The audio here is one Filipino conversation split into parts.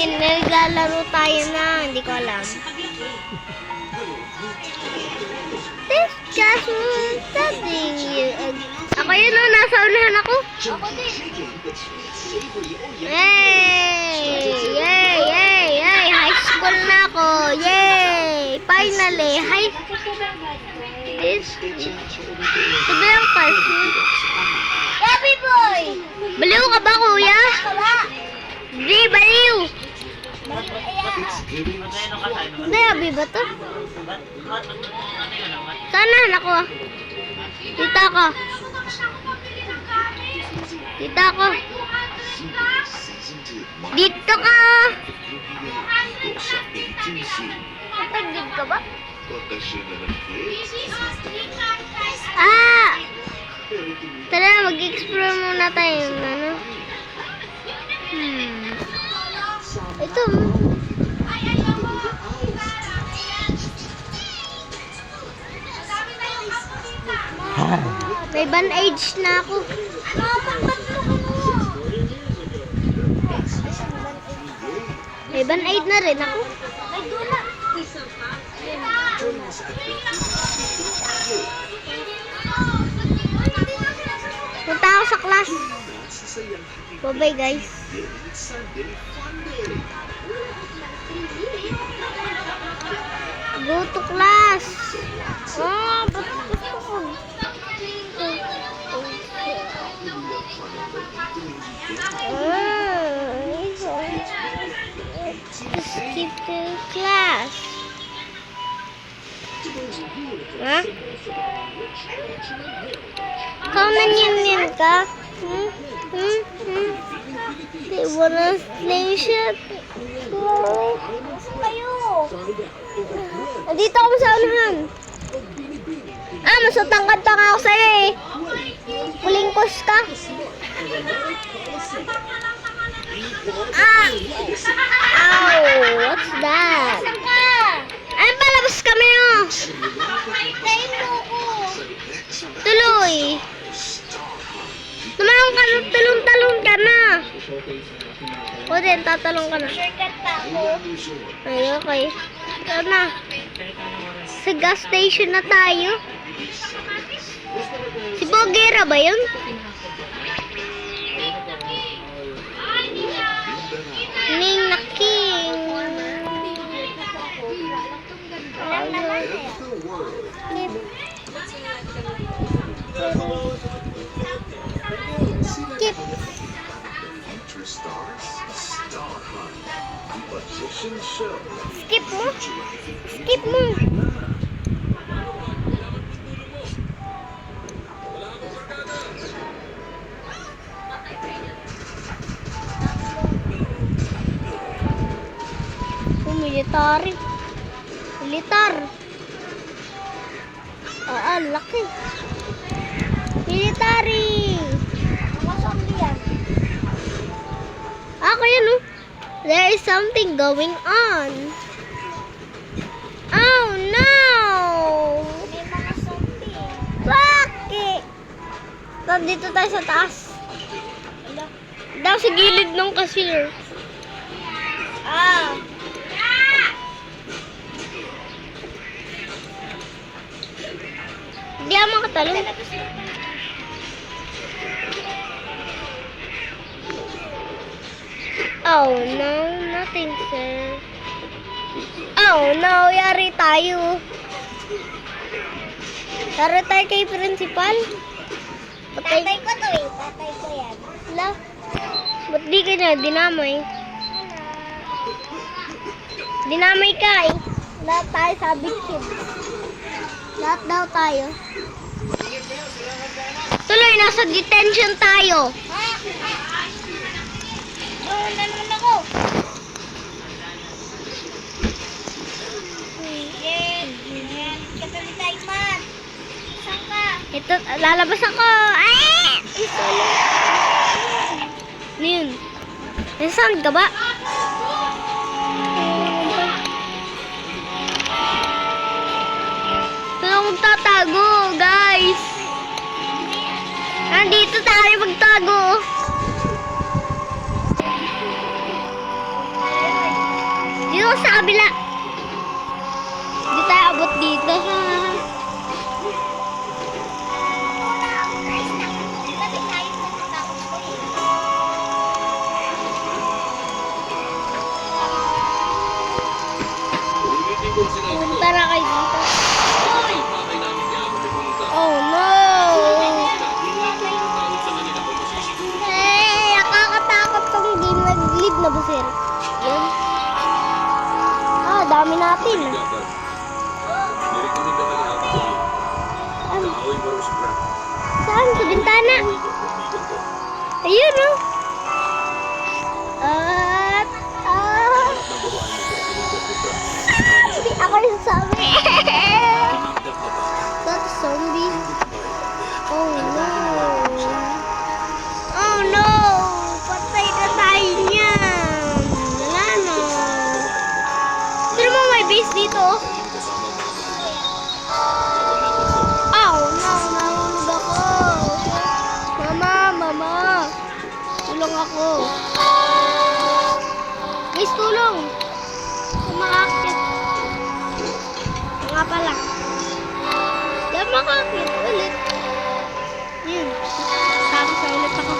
naglalaro tayo na, hindi ko alam. This just studying you. Ako yun o, nasa unahan ako. Ako din. Yay! Yay! Yay! Yay! High school na ako. Yay! Finally, high this. Sabi ang kasi. Happy boy! Baliw ka ba, kuya? Wala. Di, baliw! Hindi, abi ba to? Saan ako? Tita ko. Tita ko. Dito ka. Natagid ka ba? Ah! Tara, mag-explore muna tayo. Ano? Ito. May band-aids na ako. May band-aid na rin ako. May dula. Punta ako sa class. Bye-bye, guys. Go to class. Ah, ba't gusto ko? Skip to class. Ha? Ikaw nanyan ka? They wanna slingshot. Kayo. Nandito ako sa unahan. Ah, masutangkad pa nga ako sa'yo eh. Pulingkos ka. Ah! Ow! What's that? Saan ka? Ay, palabas kami oh. Tayo mo ko. Tuloy. Talong ka na. O din, tatalong ka na. Shortcut pa ako. Ay, okay. Ito na. Sa gas station na tayo. Si Bogera ba yun? Ning na king. Alam naman eh. Skip. Skip mo. Skip mo. Military. Militar. Ah, laki. Military. Masang diyan. Ako yan, oh. There is something going on. Oh, no! May mga zombie. Bakit? Nandito tayo sa taas. Daw sa gilid ng cashier. Ah. Hindi ako makatalon. Oh no, nothing sir. Oh no, yari tayo. Tara tayo kay principal. Tatay ko to eh. Tatay ko yan. Wala. Ba't di ka na dinamay? Dinamay ka eh. Lahat tayo sabi kid. Lahat daw tayo. Tuloy, nasa detention tayo. Doon na naman ako. Yes. Yes. Katabi tayo man. Saan ka? Ito, lalabas ako. Ay! Ano yun? Nasaan ka ba? Saan ako magtatago, guys? Nandito tayo magtago. Dito sa kabila. Hindi tayo abot dito. Punta na kayo dito. Oh no! Hey, nakakatakot tong game. Nag-lead na ba sir? Yan. Ah, dami natin. Ano? Saan? Sa bintana? Ayun oh. Hindi ako yung sabi. That's zombie. Oh no. Oh no. Patay na tayo niyan. Wala na. Sino mo may base dito? Oh no. Nahulog ako. Mama. Tulong ako. Guys, tulong. Kumakakit. Nga pala. Yan, makakit ulit. Yun. Tapos sa ulit ako.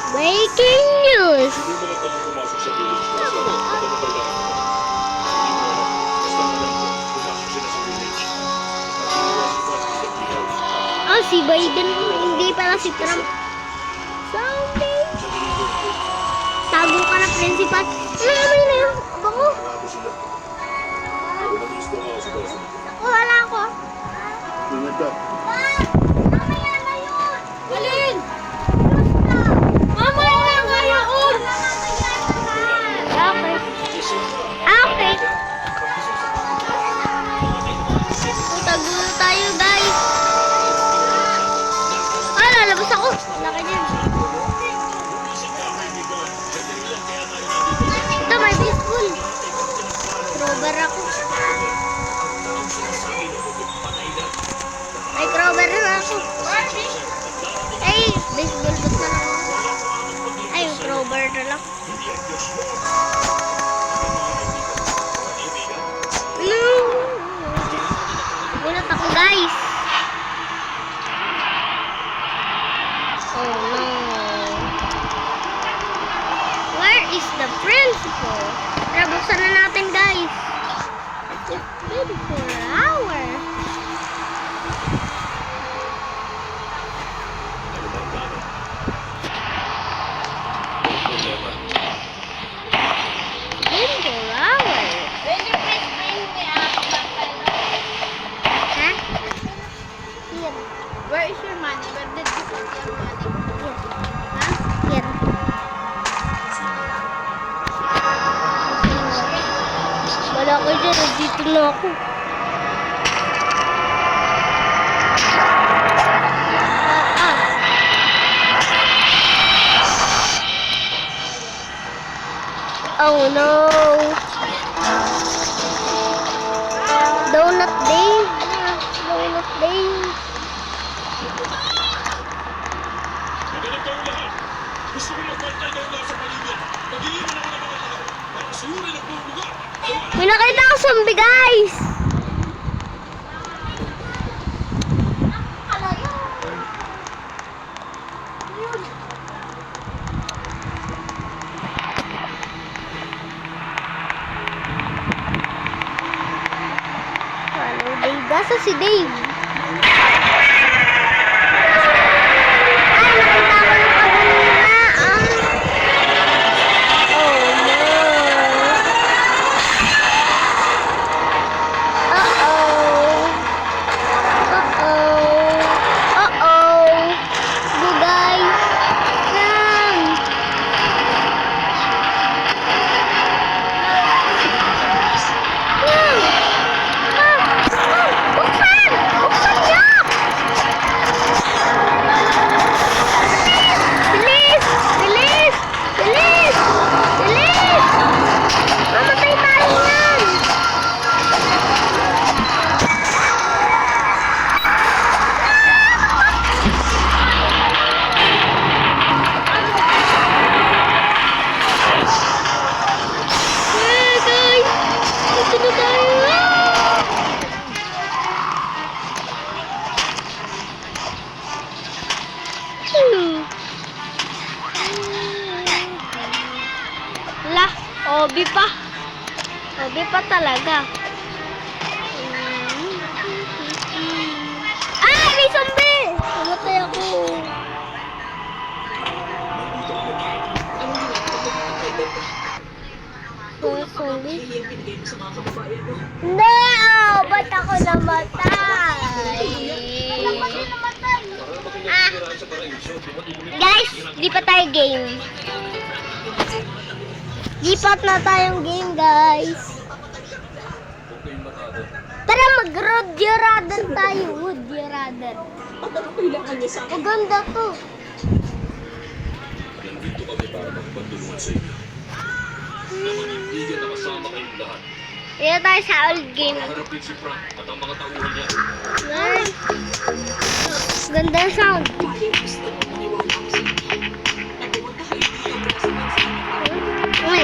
Breaking news! Oh, si Biden. Hindi pala si Trump. Zombie! Tago ka na, principal. Ano na yun? Ako? Wala ako. Mamaya na yun! Alin? Mamaya na yun! Okay. Okay. Tagulo tayo, guys. Ah, lalabas ako. Laki niyan. Ito, may baseball. Crowbar ako. May crowbar na ako. Ay, baseball bat na lang. Ay, crowbar na lang. No! Gulat ako, guys. Oh no. Where is the principal? Tara, buksan na natin, guys. It's 24 hours. Huh? Here. Where is your money? Where did you put your money? Huh? Here. Wala ko dyan. Dito na ako. Oh no. Donut day. Donut day. May nakita ako zombie, guys. Ano, Dave? Nasa si Dave? Ay, nakita ko yung kanina. Oh, no. Uh-oh. Uh-oh. Uh-oh. Go, guys. Run. Run. Buksan! Lah, obi pa. Obi pa talaga. Ah, may zombie! Namatay ako. May zombie? Hindi! Oh, ba't ako namatay? Ah! Guys, lipat tayo game. Lipat na tayong game, guys. Tara, mag-Would You Rather tayo. Would You Rather. Maganda to. Nandito kami para magpatulungan sa inyo. Na manindigan na kasama kayong lahat. Dito tayo sa old game. Harapin si Frank at ang mga tauhan niya. Nice. Ganda sound. Uy.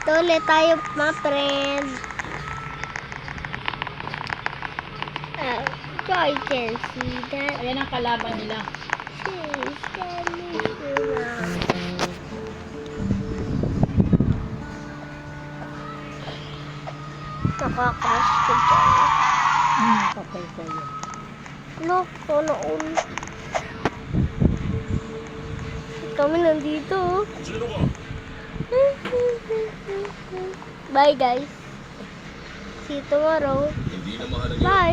Ulit tayo, mga friend. So I can see that. Ayan ang kalaban nila. She's standing around. Nakakash ko dyan. Patay kayo. No, sana all. Kami nandito. Sino ba? Bye guys. See you tomorrow. Hindi na mahalaga. Bye.